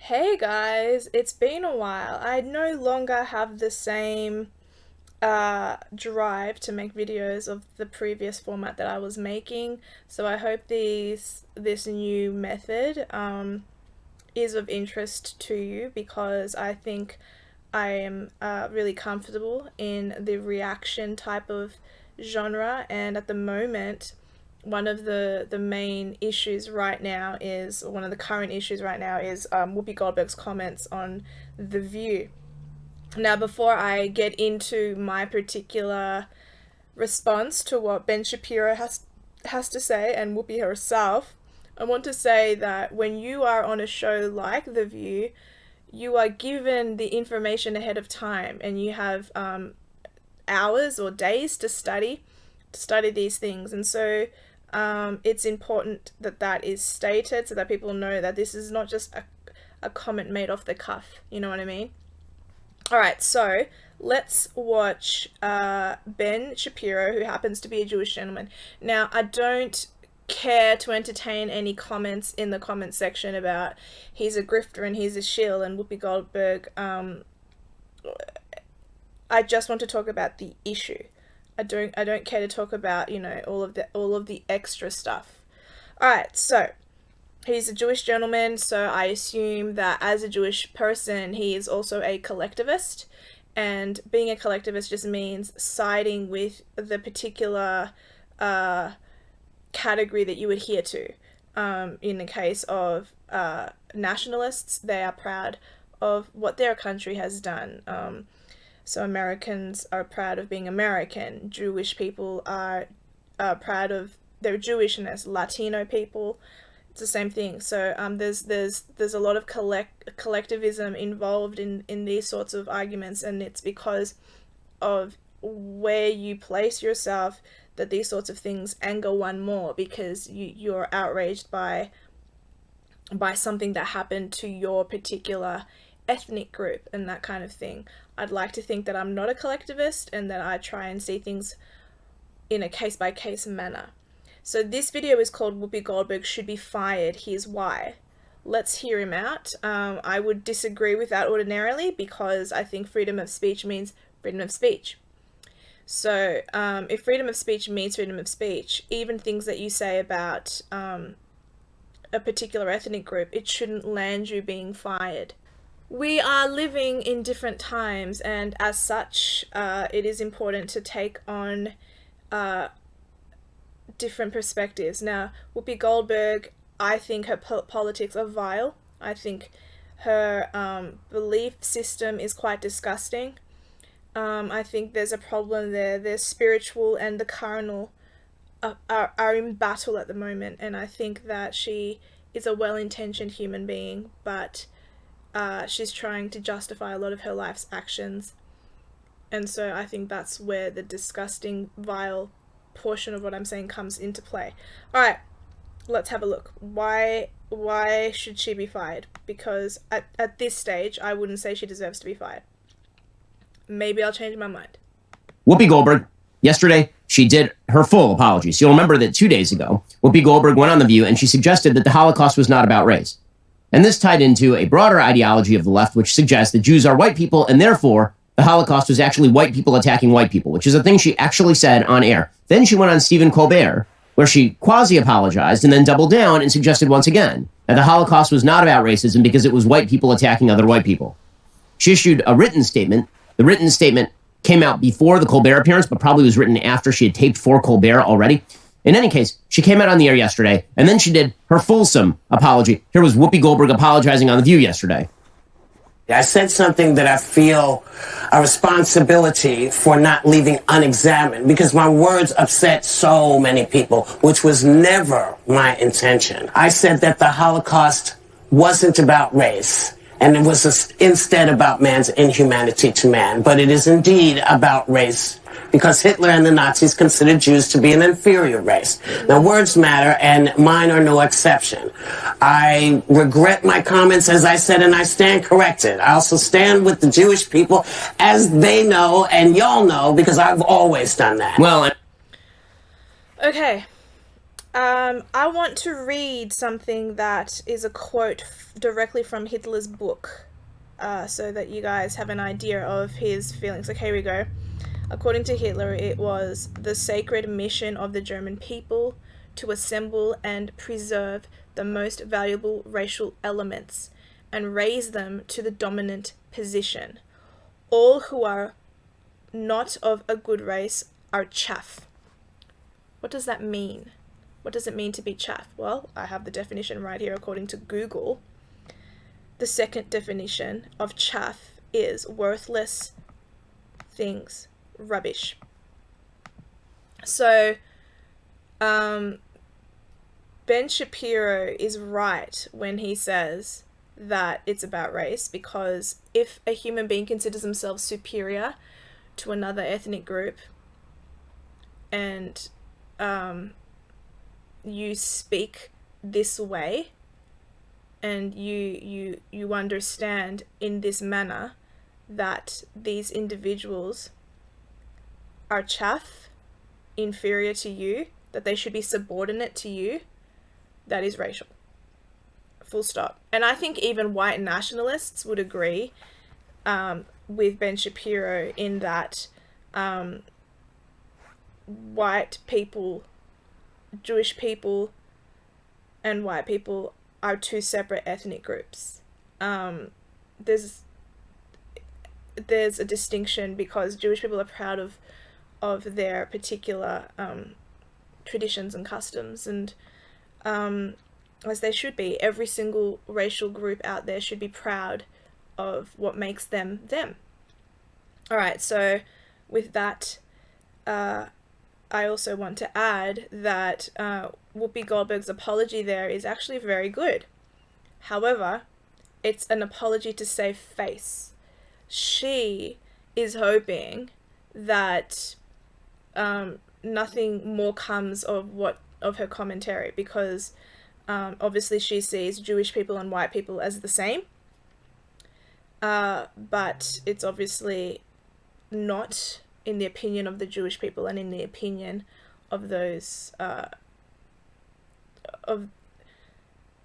Hey guys, it's been a while. I no longer have the same drive to make videos of the previous format that I was making, so I hope this new method is of interest to you because I think I am really comfortable in the reaction type of genre, and at the moment one of the main issues right now is one of the current issues right now is Whoopi Goldberg's comments on The View. Now, before I get into my particular response to what Ben Shapiro has to say and Whoopi herself, I want to say that when you are on a show like The View, you are given the information ahead of time, and you have hours or days to study these things, and so it's important that that is stated so that people know that this is not just a comment made off the cuff. You know what I mean? Alright, so let's watch Ben Shapiro, who happens to be a Jewish gentleman. Now, I don't care to entertain any comments in the comment section about he's a grifter and he's a shill and Whoopi Goldberg. I just want to talk about the issue. I don't care to talk about, all of the extra stuff. Alright, so he's a Jewish gentleman, so I assume that as a Jewish person, he is also a collectivist. And being a collectivist just means siding with the particular category that you adhere to. In the case of nationalists, they are proud of what their country has done. So Americans are proud of being American. Jewish people are proud of their Jewishness. Latino people, it's the same thing. So there's a lot of collectivism involved in these sorts of arguments, and it's because of where you place yourself that these sorts of things anger one more, because you're outraged by something that happened to your particular ethnic group and that kind of thing. I'd like to think that I'm not a collectivist and that I try and see things in a case-by-case manner. So this video is called Whoopi Goldberg Should Be Fired, Here's Why. Let's hear him out. I would disagree with that ordinarily because I think freedom of speech means freedom of speech. So if freedom of speech means freedom of speech, even things that you say about a particular ethnic group, it shouldn't land you being fired. We are living in different times, and as such, it is important to take on different perspectives. Now, Whoopi Goldberg, I think her politics are vile. I think her belief system is quite disgusting. I think there's a problem there. The spiritual and the carnal are in battle at the moment, and I think that she is a well-intentioned human being, but she's trying to justify a lot of her life's actions. And so I think that's where the disgusting, vile portion of what I'm saying comes into play. Alright, let's have a look. Why should she be fired? Because at this stage, I wouldn't say she deserves to be fired. Maybe I'll change my mind. Whoopi Goldberg, yesterday, she did her full apologies. You'll remember that 2 days ago, Whoopi Goldberg went on The View and she suggested that the Holocaust was not about race. And this tied into a broader ideology of the left, which suggests that Jews are white people, and therefore the Holocaust was actually white people attacking white people, which is a thing she actually said on air. Then she went on Stephen Colbert, where she quasi-apologized and then doubled down and suggested once again that the Holocaust was not about racism because it was white people attacking other white people. She issued a written statement. The written statement came out before the Colbert appearance, but probably was written after she had taped for Colbert already. In any case, she came out on the air yesterday, and then she did her fulsome apology. Here was Whoopi Goldberg apologizing on The View yesterday. I said something that I feel a responsibility for not leaving unexamined because my words upset so many people, which was never my intention. I said that the Holocaust wasn't about race, and it was instead about man's inhumanity to man. But it is indeed about race, because Hitler and the Nazis considered Jews to be an inferior race. Now, words matter, and mine are no exception. I regret my comments, as I said, and I stand corrected. I also stand with the Jewish people, as they know, and y'all know, because I've always done that. Well, Okay. I want to read something that is a quote directly from Hitler's book, so that you guys have an idea of his feelings. Okay, here we go. According to Hitler, it was the sacred mission of the German people to assemble and preserve the most valuable racial elements and raise them to the dominant position. All who are not of a good race are chaff. What does that mean? What does it mean to be chaff? Well, I have the definition right here according to Google. The second definition of chaff is worthless things, rubbish. So, Ben Shapiro is right when he says that it's about race, because if a human being considers themselves superior to another ethnic group, and you speak this way, and you understand in this manner that these individuals are chaff, inferior to you, that they should be subordinate to you, that is racial. Full stop. And I think even white nationalists would agree with Ben Shapiro in that white people, Jewish people, and white people are two separate ethnic groups. There's a distinction because Jewish people are proud of their particular traditions and customs, and as they should be. Every single racial group out there should be proud of what makes them them. Alright, so with that, I also want to add that Whoopi Goldberg's apology there is actually very good. However, it's an apology to save face. She is hoping that nothing more comes of her commentary, because obviously she sees Jewish people and white people as the same, but it's obviously not in the opinion of the Jewish people and in the opinion of those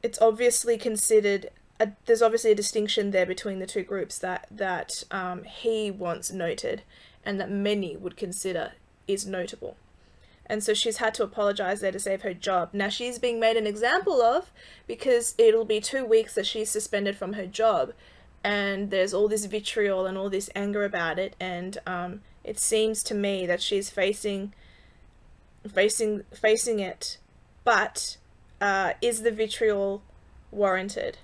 it's obviously considered there's obviously a distinction there between the two groups that he wants noted, and that many would consider is notable. And so she's had to apologize there to save her job. Now she's being made an example of, because it'll be 2 weeks that she's suspended from her job, and there's all this vitriol and all this anger about it, and it seems to me that she's facing it, but is the vitriol warranted?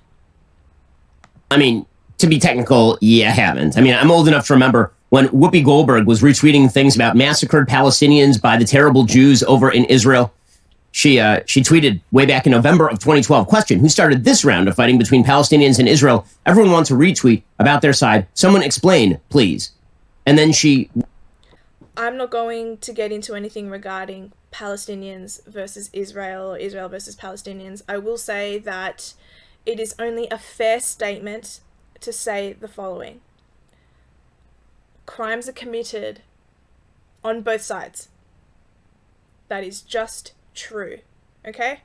I mean, to be technical, yeah, I haven't. I mean, I'm old enough to remember when Whoopi Goldberg was retweeting things about massacred Palestinians by the terrible Jews over in Israel. She tweeted way back in November of 2012, question, who started this round of fighting between Palestinians and Israel? Everyone wants to retweet about their side. Someone explain, please. And then I'm not going to get into anything regarding Palestinians versus Israel or Israel versus Palestinians. I will say that it is only a fair statement to say the following. Crimes are committed on both sides. That is just true. Okay?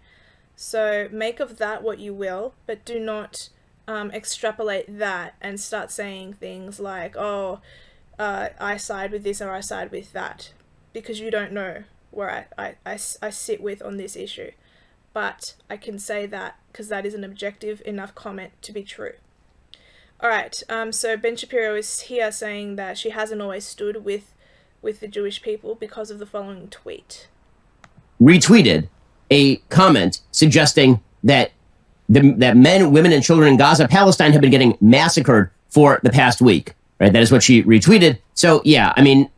So make of that what you will, but do not extrapolate that and start saying things like, oh, I side with this or I side with that, because you don't know where I sit with on this issue. But I can say that because that is an objective enough comment to be true. Alright, so Ben Shapiro is here saying that she hasn't always stood with the Jewish people because of the following tweet. Retweeted a comment suggesting that that men, women, and children in Gaza, Palestine have been getting massacred for the past week. Right? That is what she retweeted. So, yeah, I mean,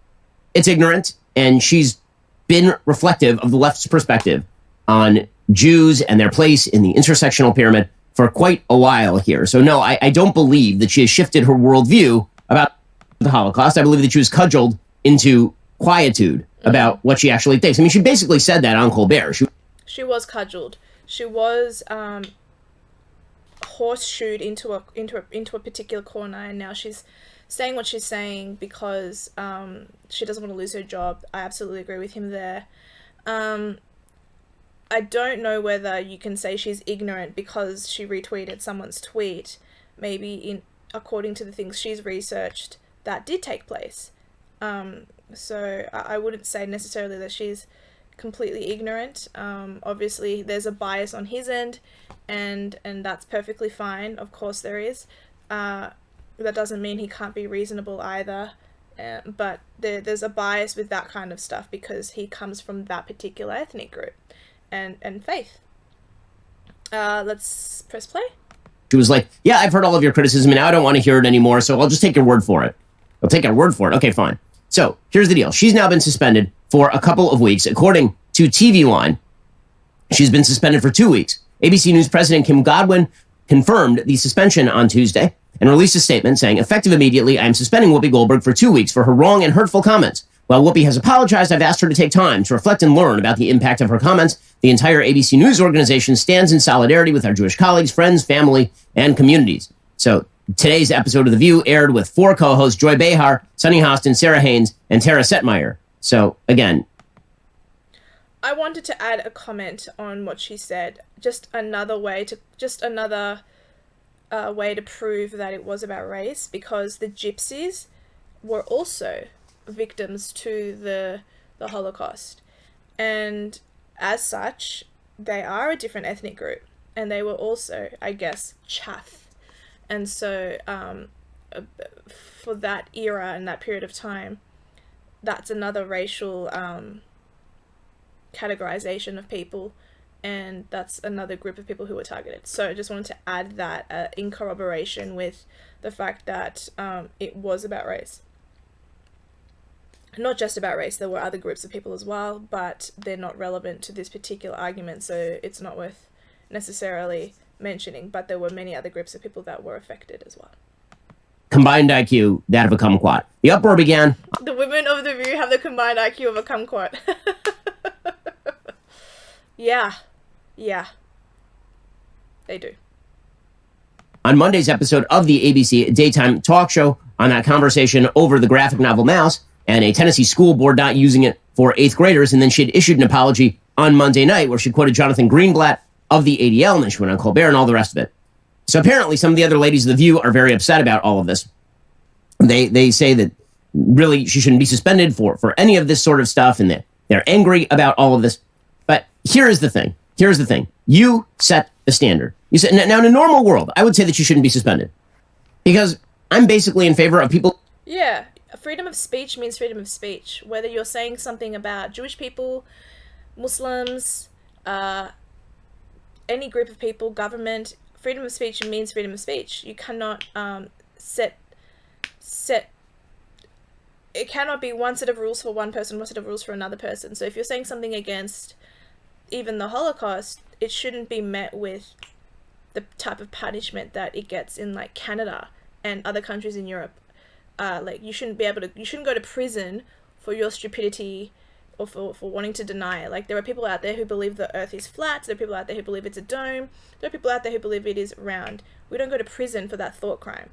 it's ignorant, and she's been reflective of the left's perspective on Jews and their place in the intersectional pyramid for quite a while here. So, no, I don't believe that she has shifted her worldview about the Holocaust. I believe that she was cudgeled into quietude about what she actually thinks. I mean, she basically said that on Colbert. She was cudgeled. She was horseshoed into a particular corner, and now she's saying what she's saying because she doesn't want to lose her job. I absolutely agree with him there. I don't know whether you can say she's ignorant because she retweeted someone's tweet. Maybe according to the things she's researched, that did take place. So I wouldn't say necessarily that she's completely ignorant. Obviously, there's a bias on his end, and that's perfectly fine. Of course, there is. That doesn't mean he can't be reasonable either. But there's a bias with that kind of stuff because he comes from that particular ethnic group and faith. Let's press play. She was like, yeah, I've heard all of your criticism and now I don't want to hear it anymore, so I'll just take your word for it. I'll take your word for it. Okay, fine. So here's the deal. She's now been suspended for a couple of weeks. According to TV Line, she's been suspended for 2 weeks. ABC News President Kim Godwin confirmed the suspension on Tuesday and released a statement saying, effective immediately, I am suspending Whoopi Goldberg for 2 weeks for her wrong and hurtful comments. While Whoopi has apologized, I've asked her to take time to reflect and learn about the impact of her comments. The entire ABC News organization stands in solidarity with our Jewish colleagues, friends, family, and communities. So today's episode of The View aired with 4 co-hosts, Joy Behar, Sunny Hostin, Sarah Haynes, and Tara Setmeyer. So again, I wanted to add a comment on what she said. Just another way to prove that it was about race, because the gypsies were also victims to the Holocaust, and as such they are a different ethnic group, and they were also, I guess, chaff. And so for that era and that period of time, that's another racial categorization of people, and that's another group of people who were targeted. So I just wanted to add that in corroboration with the fact that it was about race. Not just about race, there were other groups of people as well, but they're not relevant to this particular argument, so it's not worth necessarily mentioning, but there were many other groups of people that were affected as well. Combined IQ, that of a kumquat. The uproar began. The women of The View have the combined IQ of a kumquat. Yeah, they do. On Monday's episode of the ABC daytime talk show, on that conversation over the graphic novel Mouse and a Tennessee school board not using it for 8th graders, and then she had issued an apology on Monday night where she quoted Jonathan Greenblatt of the ADL, and then she went on Colbert and all the rest of it. So apparently some of the other ladies of The View are very upset about all of this. They say that really she shouldn't be suspended for any of this sort of stuff, and they're angry about all of this. But here's the thing. You set the standard. You said, now in a normal world, I would say that you shouldn't be suspended, because I'm basically in favor of people. Yeah, freedom of speech means freedom of speech. Whether you're saying something about Jewish people, Muslims, any group of people, government, freedom of speech means freedom of speech. You cannot set. It cannot be one set of rules for one person, one set of rules for another person. So if you're saying something against even the Holocaust, it shouldn't be met with the type of punishment that it gets in like Canada and other countries in Europe. Like you shouldn't go to prison for your stupidity or for wanting to deny it. Like there are people out there who believe the earth is flat, there are people out there who believe it's a dome, there are people out there who believe it is round. We don't go to prison for that thought crime.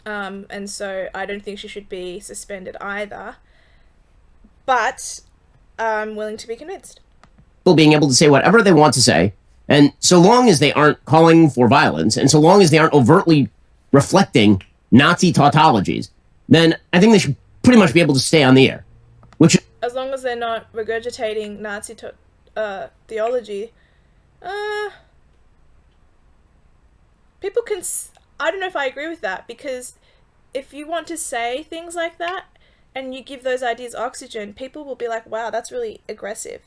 And so I don't think she should be suspended either. But I'm willing to be convinced. People being able to say whatever they want to say, and so long as they aren't calling for violence, and so long as they aren't overtly reflecting Nazi tautologies, then I think they should pretty much be able to stay on the air. Which, as long as they're not regurgitating Nazi theology, people can. I don't know if I agree with that, because if you want to say things like that and you give those ideas oxygen, people will be like, "Wow, that's really aggressive.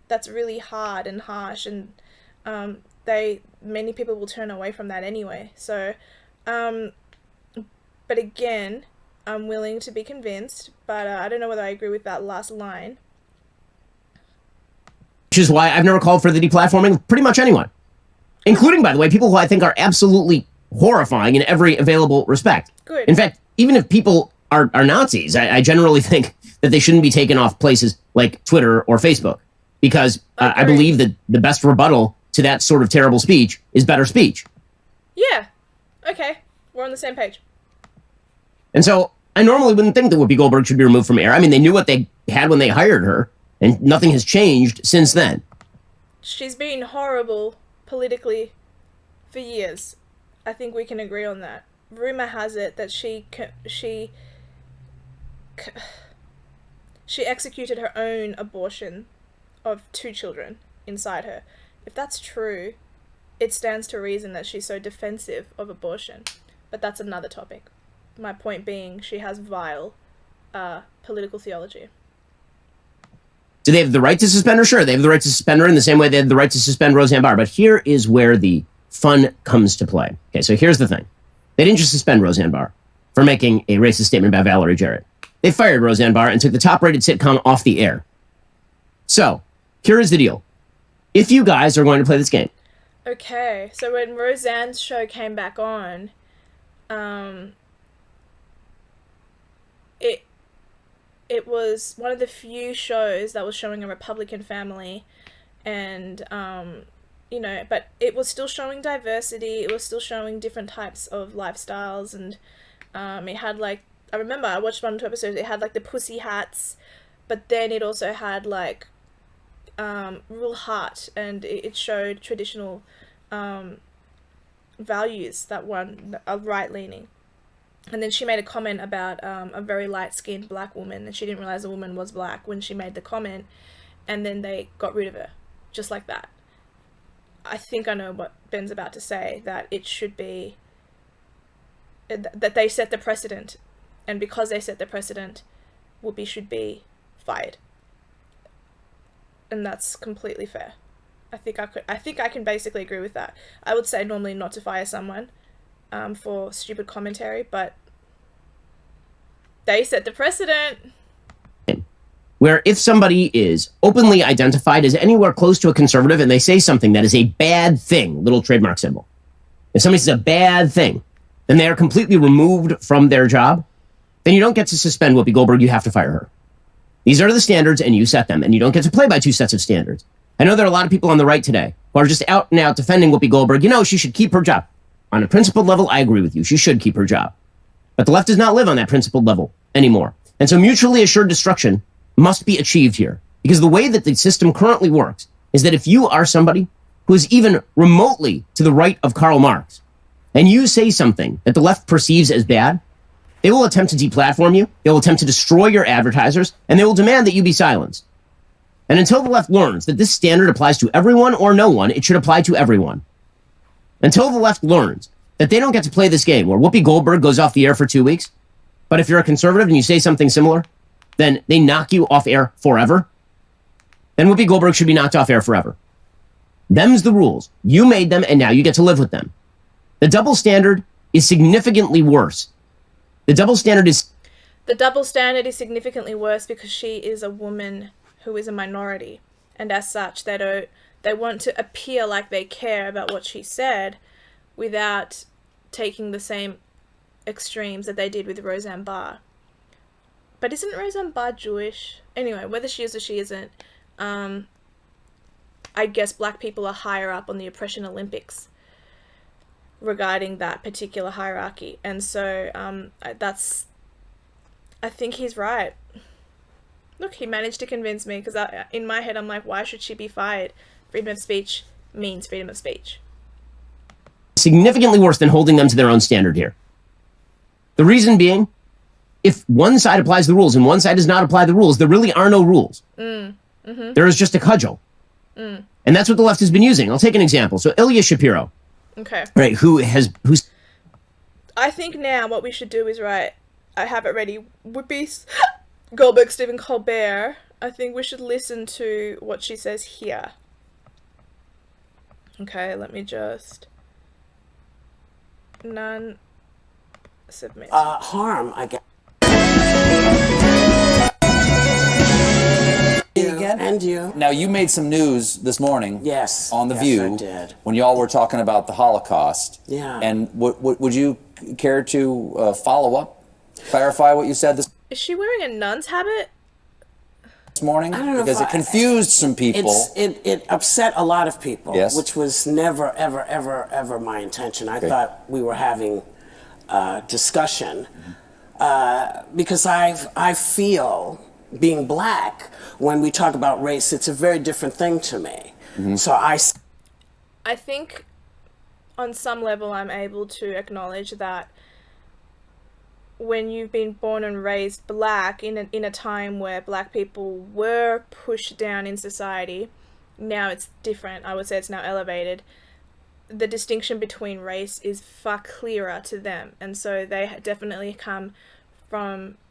That's really hard and harsh," and many people will turn away from that anyway. So, but again, I'm willing to be convinced, but I don't know whether I agree with that last line. which is why I've never called for the deplatforming of pretty much anyone, including, by the way, people who I think are absolutely horrifying in every available respect. Good. In fact, even if people are Nazis, I generally think that they shouldn't be taken off places like Twitter or Facebook, because I believe that the best rebuttal to that sort of terrible speech is better speech. Yeah. Okay. We're on the same page. And so I normally wouldn't think that Whoopi Goldberg should be removed from air. I mean, they knew what they had when they hired her, and nothing has changed since then. she's been horrible politically for years. I think we can agree on that. Rumor has it that she executed her own abortion of 2 children inside her. If that's true, it stands to reason that she's so defensive of abortion. But that's another topic. My point being, she has vile political theology. Do they have the right to suspend her? Sure, they have the right to suspend her in the same way they have the right to suspend Roseanne Barr. But here is where the fun comes to play. Okay, so here's the thing. They didn't just suspend Roseanne Barr for making a racist statement about Valerie Jarrett. They fired Roseanne Barr and took the top-rated sitcom off the air. So, here is the deal. If you guys are going to play this game. Okay, so when Roseanne's show came back on, it was one of the few shows that was showing a Republican family, and but it was still showing diversity. It was still showing different types of lifestyles, and it had I remember I watched 1 or 2 episodes. It had the pussy hats, but then it also had real heart, and it showed traditional values that are right leaning. And then she made a comment about a very light-skinned black woman, and she didn't realize the woman was black when she made the comment, and then they got rid of her, just like that. I think I know what Ben's about to say, that it should be, that they set the precedent, and because they set the precedent, Whoopi should be fired. And that's completely fair. I think I can basically agree with that. I would say normally not to fire someone for stupid commentary, but they set the precedent. Where if somebody is openly identified as anywhere close to a conservative and they say something that is a bad thing, little trademark symbol. If somebody says a bad thing, then they are completely removed from their job. Then you don't get to suspend Whoopi Goldberg. You have to fire her. These are the standards, and you set them, and you don't get to play by 2 sets of standards. I know there are a lot of people on the right today who are just out and out defending Whoopi Goldberg. She should keep her job. On a principled level, I agree with you. She should keep her job. But the left does not live on that principled level anymore. And so mutually assured destruction must be achieved here. Because the way that the system currently works is that if you are somebody who is even remotely to the right of Karl Marx, and you say something that the left perceives as bad, they will attempt to deplatform you, they will attempt to destroy your advertisers, and they will demand that you be silenced. And until the left learns that this standard applies to everyone or no one, it should apply to everyone. Until the left learns that they don't get to play this game where Whoopi Goldberg goes off the air for 2 weeks, but if you're a conservative and you say something similar, then they knock you off air forever, then Whoopi Goldberg should be knocked off air forever. Them's the rules. You made them, and now you get to live with them. The double standard is significantly worse. The double standard is significantly worse because she is a woman who is a minority, and as such, they want to appear like they care about what she said without taking the same extremes that they did with Roseanne Barr. But isn't Roseanne Barr Jewish? Anyway, whether she is or she isn't, I guess black people are higher up on the oppression Olympics regarding that particular hierarchy. And so I think he's right. Look, he managed to convince me, because in my head I'm like, why should she be fired? Freedom of speech means freedom of speech. Significantly worse than holding them to their own standard here. The reason being, if one side applies the rules and one side does not apply the rules, there really are no rules. There is just a cudgel. And that's what the left has been using. I'll take an example. So Ilya Shapiro. Okay. Right, who's... I think now what we should do is, right, I have it ready. Whoopi Goldberg, Stephen Colbert. I think we should listen to what she says here. Okay, let me just... None submit. Harm, I guess. Again? And you. Now, you made some news this morning. Yes. On The Yes, View. I did. When y'all were talking about the Holocaust. Yeah. And would you care to follow up? Clarify what you said this Is she wearing a nun's habit? morning? I don't know because it confused some people. It upset a lot of people, Yes. which was never, ever, ever, ever my intention. I thought we were having a discussion because I feel, being black, when we talk about race, it's a very different thing to me. So I think on some level I'm able to acknowledge that when you've been born and raised black in a time where black people were pushed down in society, now it's different. I would say it's now elevated. The distinction between race is far clearer to them, and so they definitely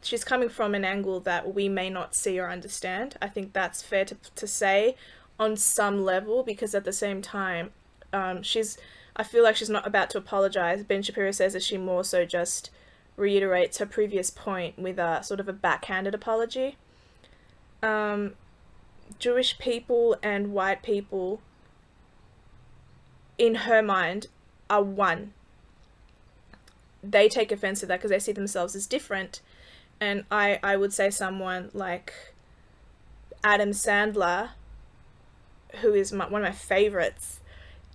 she's coming from an angle that we may not see or understand. I think that's fair to say on some level, because at the same time, I feel like she's not about to apologize. Ben Shapiro says that she more so just reiterates her previous point with a sort of a backhanded apology. Jewish people and white people, in her mind, are one. They take offense to that because they see themselves as different. And I would say someone like Adam Sandler, who is one of my favorites,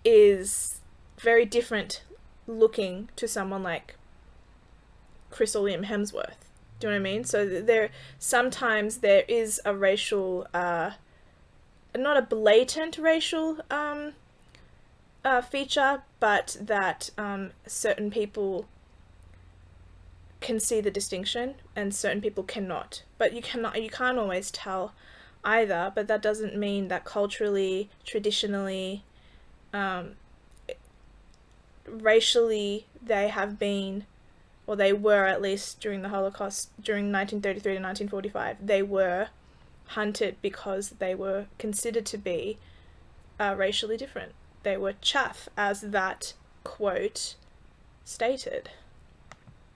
is very different looking to someone like Chris or Liam Hemsworth. Do you know what I mean? So sometimes there is a racial, not a blatant racial feature, but that certain people can see the distinction and certain people cannot. But you can't always tell either. But that doesn't mean that culturally, traditionally, racially, they have been, or they were, at least during the Holocaust, during 1933 to 1945, they were hunted because they were considered to be racially different. They were chaff, as that quote stated.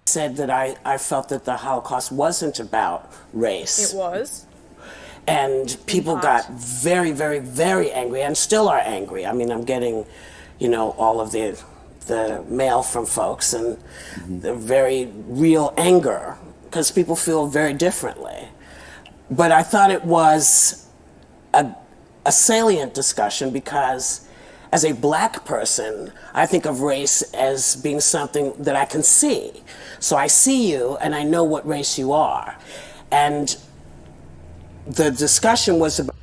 Said that I felt that the Holocaust wasn't about race. It was. And people got very, very, very angry, and still are angry. I mean, I'm getting, all of the mail from folks, and the very real anger, because people feel very differently. But I thought it was a salient discussion because, as a black person, I think of race as being something that I can see. So I see you, and I know what race you are. And the discussion was about...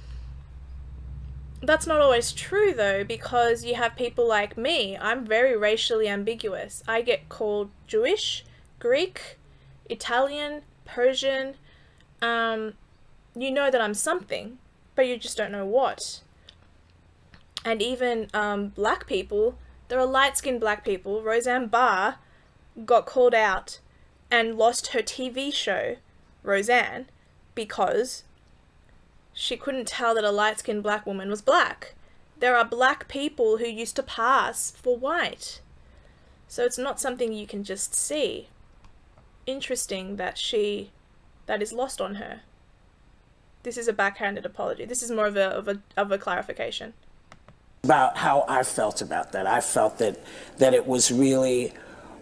That's not always true, though, because you have people like me. I'm very racially ambiguous. I get called Jewish, Greek, Italian, Persian. You know that I'm something, but you just don't know what. And even black people, there are light-skinned black people. Roseanne Barr got called out and lost her TV show, Roseanne, because she couldn't tell that a light-skinned black woman was black. There are black people who used to pass for white. So it's not something you can just see. Interesting that is lost on her. This is a backhanded apology. This is more of a clarification. About how I felt about that. I felt that it was really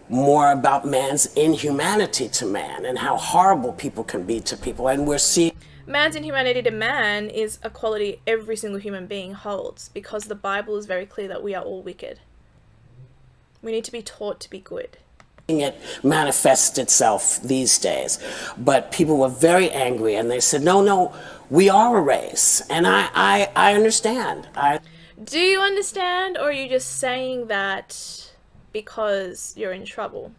more about man's inhumanity to man and how horrible people can be to people. And we're seeing... Man's inhumanity to man is a quality every single human being holds, because the Bible is very clear that we are all wicked. We need to be taught to be good. It manifests itself these days. But people were very angry, and they said, no, we are a race. And I understand. Do you understand, or are you just saying that because you're in trouble?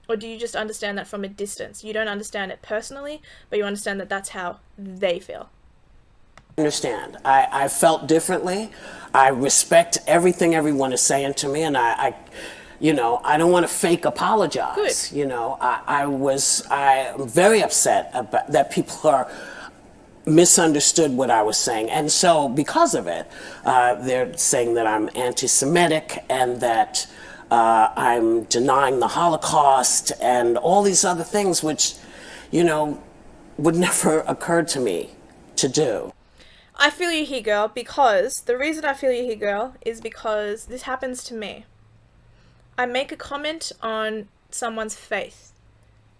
Or do you just understand that from a distance? You don't understand it personally, but you understand that that's how they feel. I understand. I felt differently. I respect everything everyone is saying to me, and I don't want to fake apologize. Good. I'm very upset about that people are misunderstood what I was saying. And so because of it, they're saying that I'm anti-Semitic and that I'm denying the Holocaust and all these other things which, would never occur to me to do. I feel you here, girl, because the reason I feel you here, girl, is because this happens to me. I make a comment on someone's faith.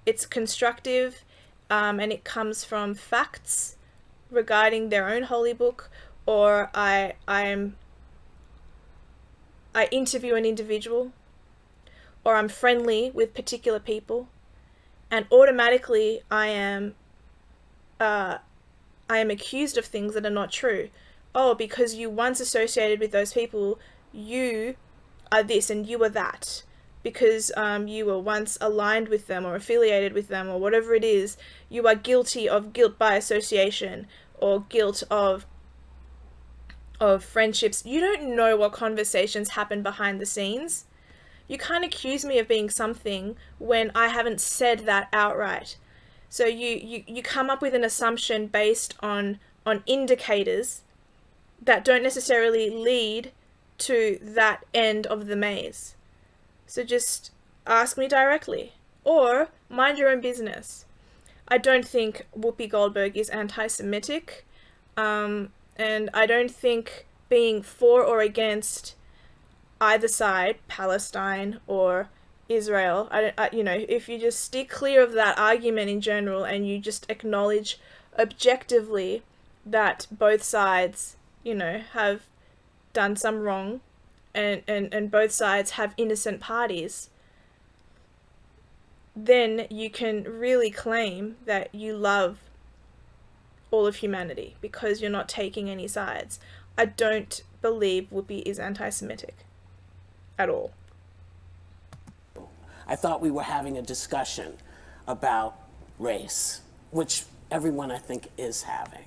It's constructive, and it comes from facts regarding their own holy book, or I interview an individual, or I'm friendly with particular people, and automatically I am accused of things that are not true, oh, because you once associated with those people, you are this and you are that. Because you were once aligned with them or affiliated with them or whatever it is, you are guilty of guilt by association or guilt of friendships. You don't know what conversations happen behind the scenes. You can't accuse me of being something when I haven't said that outright. So you come up with an assumption based on indicators that don't necessarily lead to that end of the maze. So just ask me directly, or mind your own business. I don't think Whoopi Goldberg is anti-Semitic, and I don't think being for or against either side, Palestine or Israel, if you just stick clear of that argument in general and you just acknowledge objectively that both sides, have done some wrong, and both sides have innocent parties, then you can really claim that you love all of humanity because you're not taking any sides. I don't believe Whoopi is anti-Semitic at all. I thought we were having a discussion about race, which everyone I think is having.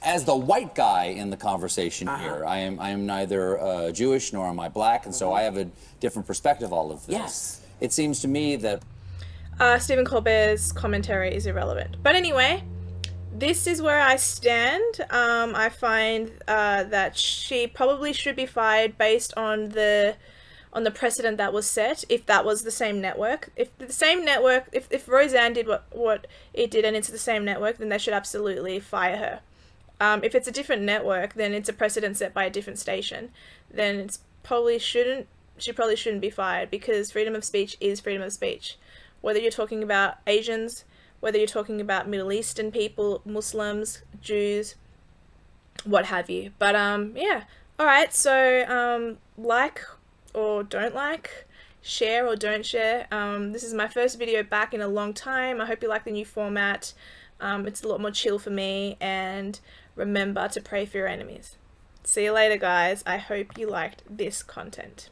As the white guy in the conversation here, I am neither Jewish nor am I black, and so I have a different perspective of all of this. Yes. It seems to me that Stephen Colbert's commentary is irrelevant. But anyway, this is where I stand. I find that she probably should be fired based on the precedent that was set, if that was the same network. If the same network, if Roseanne did what it did and it's the same network, then they should absolutely fire her. If it's a different network, then it's a precedent set by a different station. Then she probably shouldn't be fired, because freedom of speech is freedom of speech. Whether you're talking about Asians, whether you're talking about Middle Eastern people, Muslims, Jews, what have you. But yeah. Alright, so like or don't like, share or don't share. This is my first video back in a long time. I hope you like the new format. It's a lot more chill for me, and remember to pray for your enemies. See you later, guys. I hope you liked this content.